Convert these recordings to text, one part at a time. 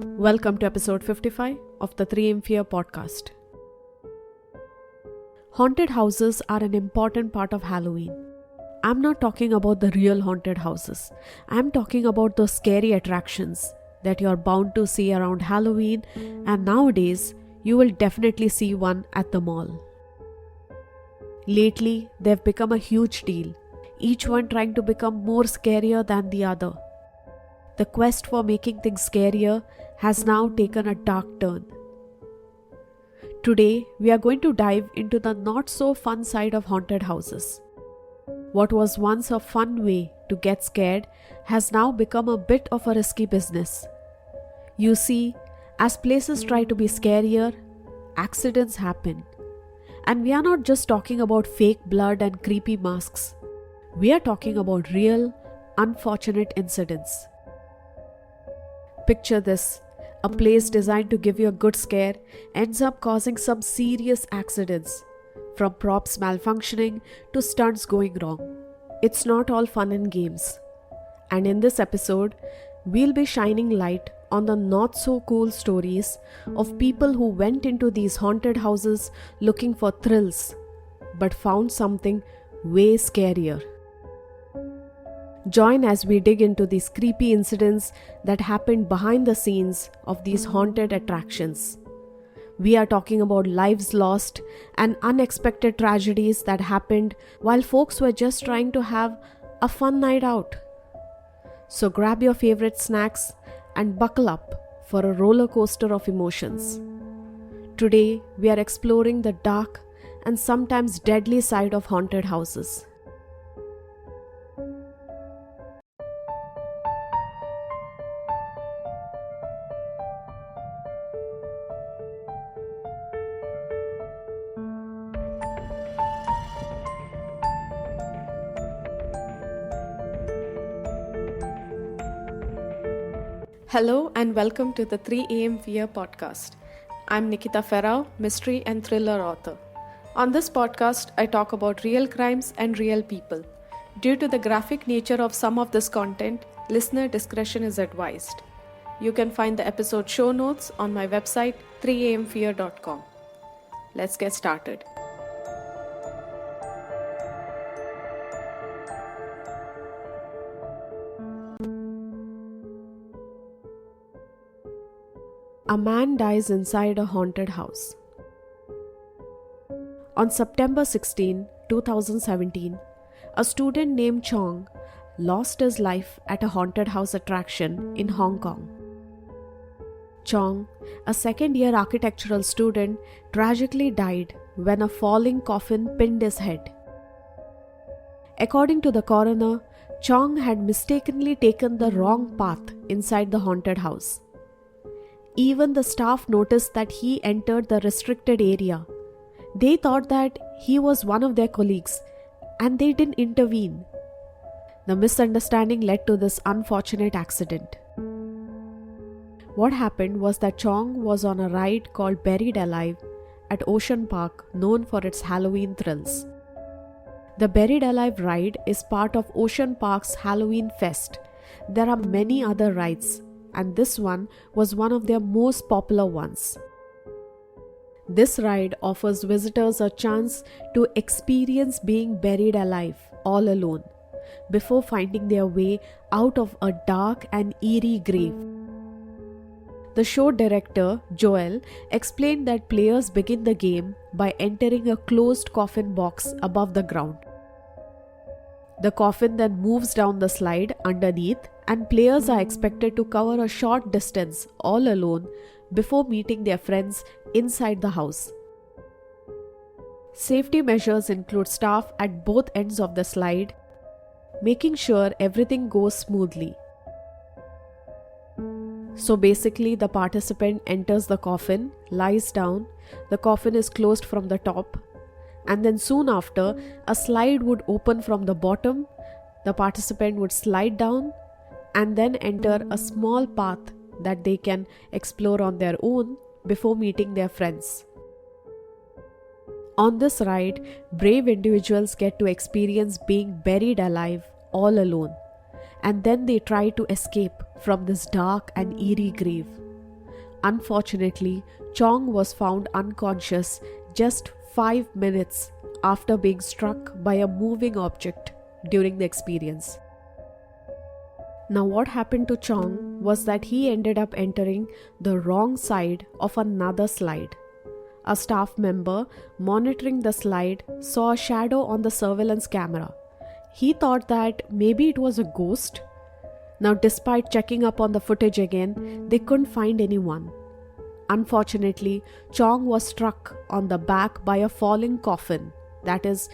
Welcome to episode 55 of the 3M Fear podcast. Haunted houses are an important part of Halloween. I'm not talking about the real haunted houses. I'm talking about those scary attractions that you're bound to see around Halloween, and nowadays you will definitely see one at the mall. Lately, they've become a huge deal, each one trying to become more scarier than the other. The quest for making things scarier has now taken a dark turn. Today, we are going to dive into the not so fun side of haunted houses. What was once a fun way to get scared has now become a bit of a risky business. You see, as places try to be scarier, accidents happen. And we are not just talking about fake blood and creepy masks. We are talking about real, unfortunate incidents. Picture this. A place designed to give you a good scare ends up causing some serious accidents, from props malfunctioning to stunts going wrong. It's not all fun and games. And in this episode, we'll be shining light on the not so cool stories of people who went into these haunted houses looking for thrills, but found something way scarier. Join as we dig into these creepy incidents that happened behind the scenes of these haunted attractions. We are talking about lives lost and unexpected tragedies that happened while folks were just trying to have a fun night out. So grab your favorite snacks and buckle up for a roller coaster of emotions. Today, we are exploring the dark and sometimes deadly side of haunted houses. Hello and welcome to the 3am Fear podcast. I'm Nikita Ferrao, mystery and thriller author. On this podcast, I talk about real crimes and real people. Due to the graphic nature of some of this content, listener discretion is advised. You can find the episode show notes on my website 3amfear.com. Let's get started. A man dies inside a haunted house. On September 16, 2017, a student named Chong lost his life at a haunted house attraction in Hong Kong. Chong, a second-year architectural student, tragically died when a falling coffin pinned his head. According to the coroner, Chong had mistakenly taken the wrong path inside the haunted house. Even the staff noticed that he entered the restricted area. They thought that he was one of their colleagues and they didn't intervene. The misunderstanding led to this unfortunate accident. What happened was that Chong was on a ride called Buried Alive at Ocean Park, known for its Halloween thrills. The Buried Alive ride is part of Ocean Park's Halloween Fest. There are many other rides, and this one was one of their most popular ones. This ride offers visitors a chance to experience being buried alive all alone before finding their way out of a dark and eerie grave. The show director, Joel, explained that players begin the game by entering a closed coffin box above the ground. The coffin then moves down the slide underneath, and players are expected to cover a short distance all alone before meeting their friends inside the house. Safety measures include staff at both ends of the slide, making sure everything goes smoothly. So basically, the participant enters the coffin, lies down, the coffin is closed from the top, and then soon after, a slide would open from the bottom, the participant would slide down, and then enter a small path that they can explore on their own before meeting their friends. On this ride, brave individuals get to experience being buried alive all alone, and then they try to escape from this dark and eerie grave. Unfortunately, Chong was found unconscious just 5 minutes after being struck by a moving object during the experience. Now, what happened to Chong was that he ended up entering the wrong side of another slide. A staff member monitoring the slide saw a shadow on the surveillance camera. He thought that maybe it was a ghost. Now, despite checking up on the footage again, they couldn't find anyone. Unfortunately, Chong was struck on the back by a falling coffin. That is,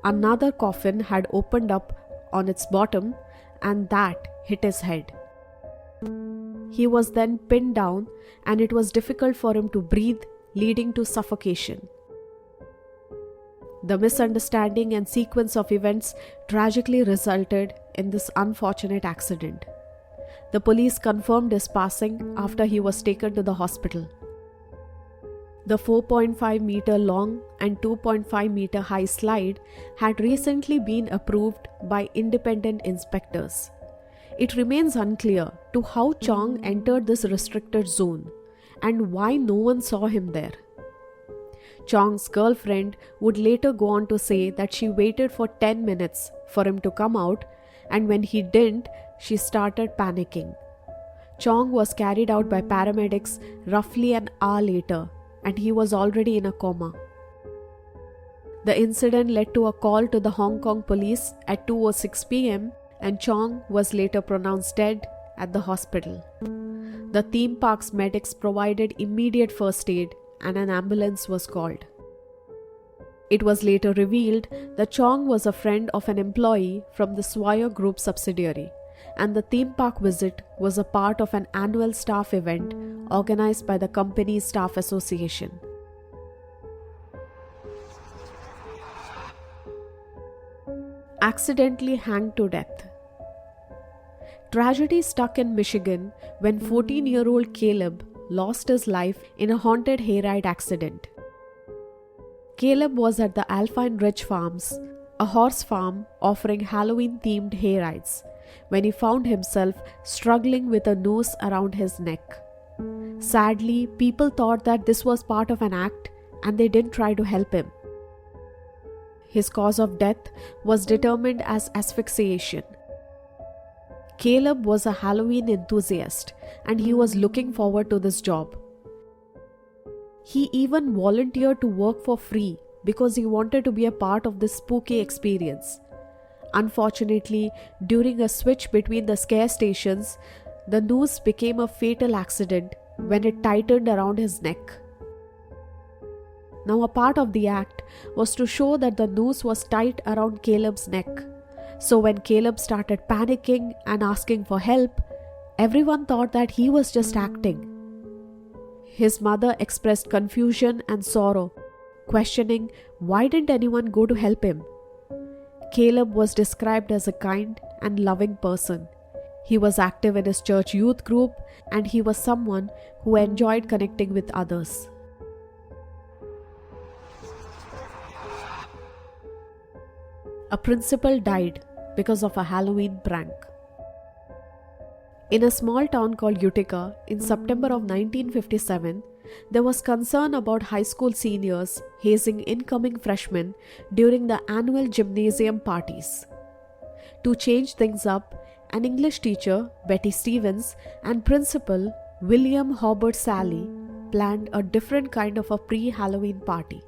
another coffin had opened up on its bottom and that hit his head. He was then pinned down and it was difficult for him to breathe, leading to suffocation. The misunderstanding and sequence of events tragically resulted in this unfortunate accident. The police confirmed his passing after he was taken to the hospital. The 4.5 meter long and 2.5 meter high slide had recently been approved by independent inspectors. It remains unclear to how Chong entered this restricted zone and why no one saw him there. Chong's girlfriend would later go on to say that she waited for 10 minutes for him to come out, and when he didn't, she started panicking. Chong was carried out by paramedics roughly an hour later, and he was already in a coma. The incident led to a call to the Hong Kong police at 2:06 p.m. and Chong was later pronounced dead at the hospital. The theme park's medics provided immediate first aid and an ambulance was called. It was later revealed that Chong was a friend of an employee from the Swire Group subsidiary, and the theme park visit was a part of an annual staff event organized by the company's staff association. Accidentally hanged to death. Tragedy struck in Michigan when 14-year-old Caleb lost his life in a haunted hayride accident. Caleb was at the Alpine Ridge Farms, a horse farm offering Halloween-themed hayrides, when he found himself struggling with a noose around his neck. Sadly, people thought that this was part of an act and they didn't try to help him. His cause of death was determined as asphyxiation. Caleb was a Halloween enthusiast and he was looking forward to this job. He even volunteered to work for free because he wanted to be a part of this spooky experience. Unfortunately, during a switch between the scare stations, the noose became a fatal accident when it tightened around his neck. Now, a part of the act was to show that the noose was tight around Caleb's neck. So when Caleb started panicking and asking for help, everyone thought that he was just acting. His mother expressed confusion and sorrow, questioning why didn't anyone go to help him. Caleb was described as a kind and loving person. He was active in his church youth group and he was someone who enjoyed connecting with others. A principal died because of a Halloween prank. In a small town called Utica, in September of 1957, there was concern about high school seniors hazing incoming freshmen during the annual gymnasium parties. To change things up, an English teacher, Betty Stevens, and principal, William Hobart Sally, planned a different kind of a pre-Halloween party.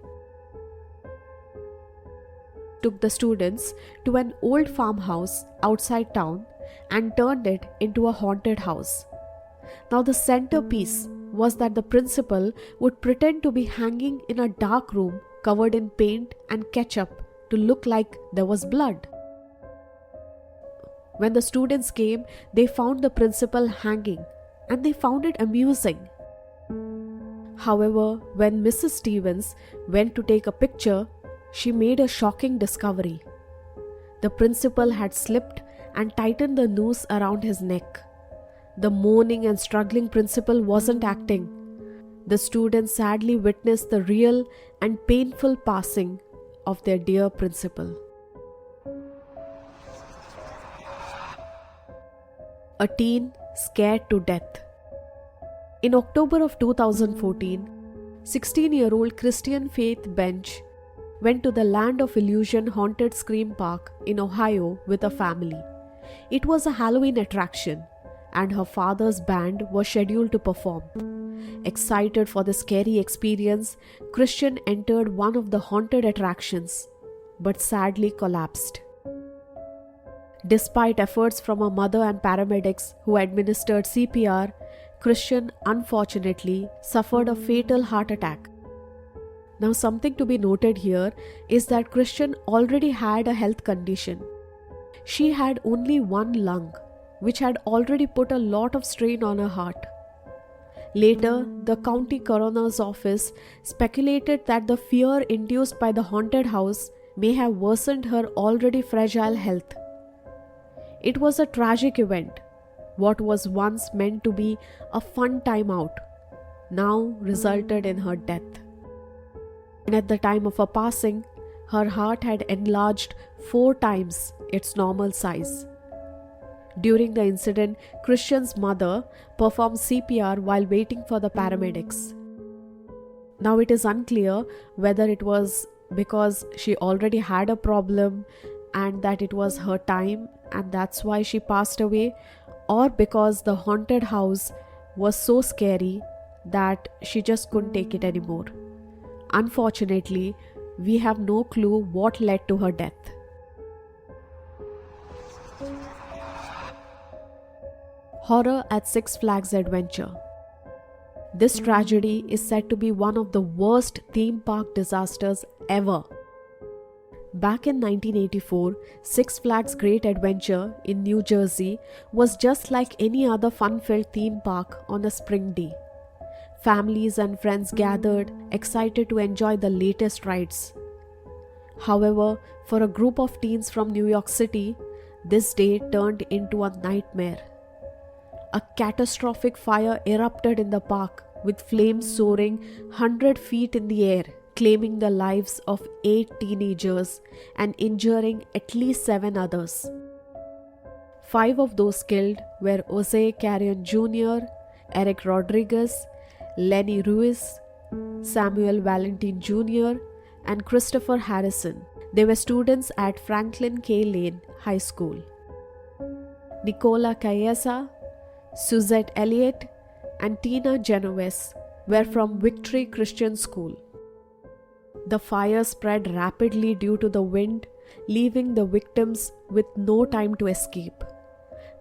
Took the students to an old farmhouse outside town and turned it into a haunted house. Now the centerpiece was that the principal would pretend to be hanging in a dark room covered in paint and ketchup to look like there was blood. When the students came, they found the principal hanging and they found it amusing. However, when Mrs. Stevens went to take a picture, she made a shocking discovery. The principal had slipped and tightened the noose around his neck. The moaning and struggling principal wasn't acting. The students sadly witnessed the real and painful passing of their dear principal. A teen scared to death. In October of 2014, 16-year-old Christian Faith Bench went to the Land of Illusion Haunted Scream Park in Ohio with a family. It was a Halloween attraction, and her father's band was scheduled to perform. Excited for the scary experience, Christian entered one of the haunted attractions, but sadly collapsed. Despite efforts from her mother and paramedics who administered CPR, Christian unfortunately suffered a fatal heart attack. Now, something to be noted here is that Christian already had a health condition. She had only one lung, which had already put a lot of strain on her heart. Later, the county coroner's office speculated that the fear induced by the haunted house may have worsened her already fragile health. It was a tragic event. What was once meant to be a fun time out now resulted in her death. And at the time of her passing, her heart had enlarged 4 times its normal size. During the incident, Christian's mother performed CPR while waiting for the paramedics. Now it is unclear whether it was because she already had a problem and that it was her time and that's why she passed away, or because the haunted house was so scary that she just couldn't take it anymore. Unfortunately, we have no clue what led to her death. Horror at Six Flags Adventure. This tragedy is said to be one of the worst theme park disasters ever. Back in 1984, Six Flags Great Adventure in New Jersey was just like any other fun-filled theme park on a spring day. Families and friends gathered, excited to enjoy the latest rides. However, for a group of teens from New York City, this day turned into a nightmare. A catastrophic fire erupted in the park, with flames soaring 100 feet in the air, claiming the lives of 8 teenagers and injuring at least 7 others. 5 of those killed were Jose Carrion Jr., Eric Rodriguez, Lenny Ruiz, Samuel Valentin Jr., and Christopher Harrison. They were students at Franklin K. Lane High School. Nicola Cayesa, Suzette Elliott, and Tina Genovese were from Victory Christian School. The fire spread rapidly due to the wind, leaving the victims with no time to escape.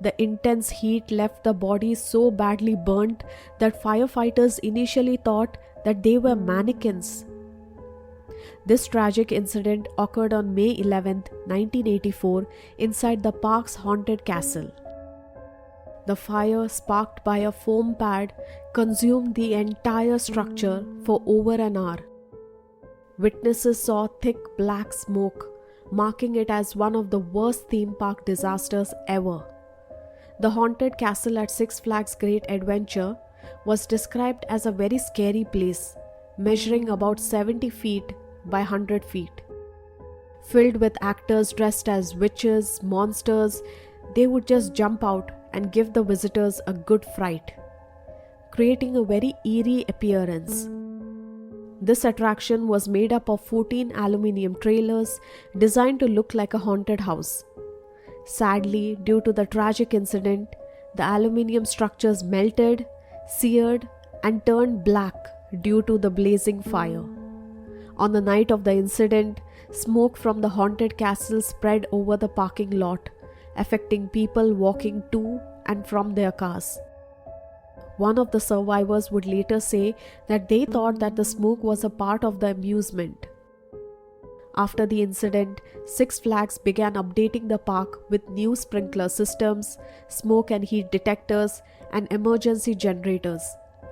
The intense heat left the bodies so badly burnt that firefighters initially thought that they were mannequins. This tragic incident occurred on May 11, 1984, inside the park's haunted castle. The fire, sparked by a foam pad, consumed the entire structure for over an hour. Witnesses saw thick black smoke, marking it as one of the worst theme park disasters ever. The haunted castle at Six Flags Great Adventure was described as a very scary place, measuring about 70 feet by 100 feet. Filled with actors dressed as witches, monsters, they would just jump out and give the visitors a good fright, creating a very eerie appearance. This attraction was made up of 14 aluminium trailers designed to look like a haunted house. Sadly, due to the tragic incident, the aluminium structures melted, seared, and turned black due to the blazing fire. On the night of the incident, smoke from the haunted castle spread over the parking lot, affecting people walking to and from their cars. One of the survivors would later say that they thought that the smoke was a part of the amusement. After the incident, Six Flags began updating the park with new sprinkler systems, smoke and heat detectors, and emergency generators,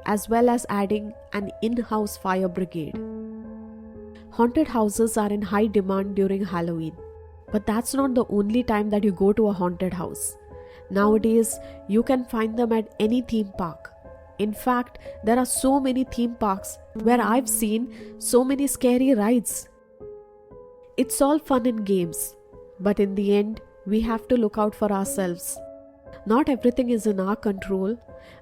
as well as adding an in-house fire brigade. Haunted houses are in high demand during Halloween, but that's not the only time that you go to a haunted house. Nowadays, you can find them at any theme park. In fact, there are so many theme parks where I've seen so many scary rides. It's all fun and games, but in the end, we have to look out for ourselves. Not everything is in our control,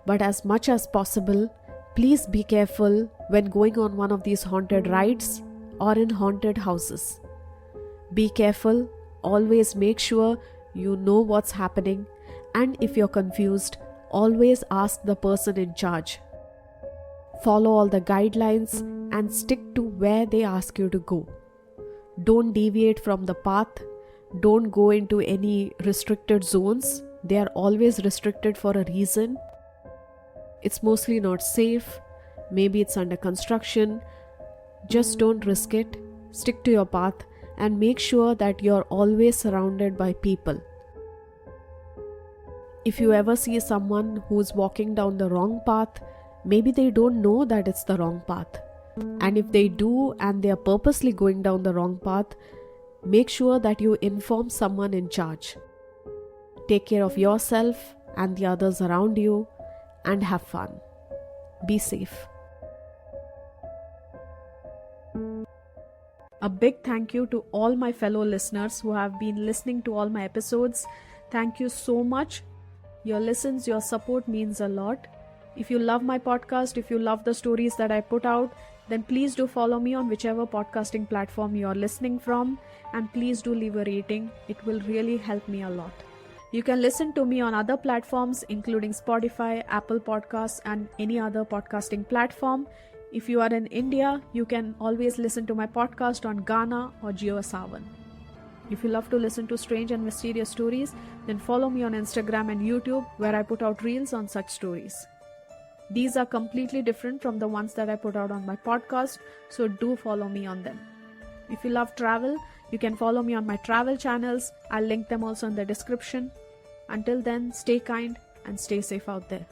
but as much as possible, Please be careful when going on one of these haunted rides or in haunted houses. Be careful, always make sure you know what's happening, and if you're confused, always ask the person in charge. Follow all the guidelines and stick to where they ask you to go. Don't deviate from the path. Don't go into any restricted zones. They are always restricted for a reason. It's mostly not safe. Maybe it's under construction. Just don't risk it. Stick to your path and make sure that you're always surrounded by people. If you ever see someone who's walking down the wrong path, maybe they don't know that it's the wrong path. And if they do and they are purposely going down the wrong path, make sure that you inform someone in charge. Take care of yourself and the others around you and have fun. Be safe. A big thank you to all my fellow listeners who have been listening to all my episodes. Thank you so much. Your listens, your support means a lot. If you love my podcast, if you love the stories that I put out, then please do follow me on whichever podcasting platform you're listening from, and please do leave a rating. It will really help me a lot. You can listen to me on other platforms including Spotify, Apple Podcasts, and any other podcasting platform. If you are in India, you can always listen to my podcast on Gaana or JioSaavn. If you love to listen to strange and mysterious stories, then follow me on Instagram and YouTube, where I put out reels on such stories. These are completely different from the ones that I put out on my podcast, so do follow me on them. If you love travel, you can follow me on my travel channels. I'll link them also in the description. Until then, stay kind and stay safe out there.